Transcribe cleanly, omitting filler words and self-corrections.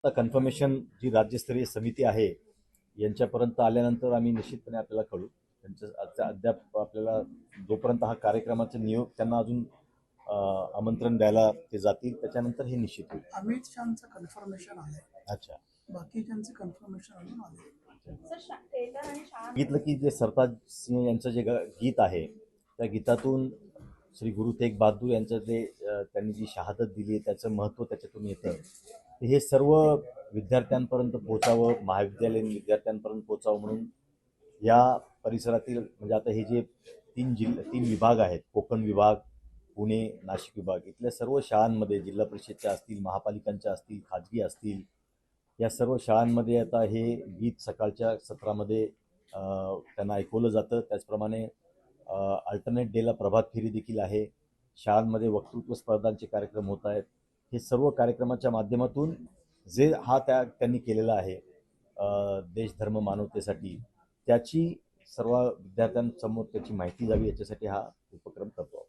Confirmation जी राज्यस्तरीय समिती आहे यांच्यापर्यंत आल्यानंतर आम्ही निश्चितपणे आपल्याला कळू. त्यांचं अद्याप आपल्याला जोपर्यंत हा कार्यक्रमाचे नियोग त्यांना अजून आमंत्रण द्यायला ते जातील त्याच्यानंतर हे निश्चित होईल. अमित शहाचं कन्फर्मेशन आलंय. अच्छा, बाकीच्यांचं कन्फर्मेशन अजून आलंय. सांगितलं की जे सरताज सिंह यांचं जे गीत आहे त्या गीतातून श्री गुरु तेग बहादूर यांचं जे त्यांनी जी शहादत दिली त्याचं महत्त्व त्याच्यातून येतं. हे सर्व विद्यार्थ्यांपर्यंत पोहोचावं, महाविद्यालयीन विद्यार्थ्यांपर्यंत पोहोचावं म्हणून या परिसरातील म्हणजे आता हे जे तीन विभाग आहेत, कोकण विभाग, पुणे, नाशिक विभाग, इथल्या सर्व शाळांमध्ये जिल्हा परिषदच्या असतील, महापालिकांच्या असतील, खाजगी असतील, या सर्व शाळांमध्ये आता हे गीत सकाळच्या सत्रामध्ये त्यांना ऐकवलं जातं. त्याचप्रमाणे अल्टरनेट डेला प्रभात फेरी देखील आहे. शाळांमध्ये वक्तृत्व स्पर्धांचे कार्यक्रम होत आहेत. हे सर्व कार्यक्रमाच्या माध्यमातून जे हा त्यांनी केलेला आहे देश धर्म मानवतेसाठी, त्याची सर्व विद्यार्थ्यांसमोर त्याची माहिती जावी याच्यासाठी हा उपक्रम करतो.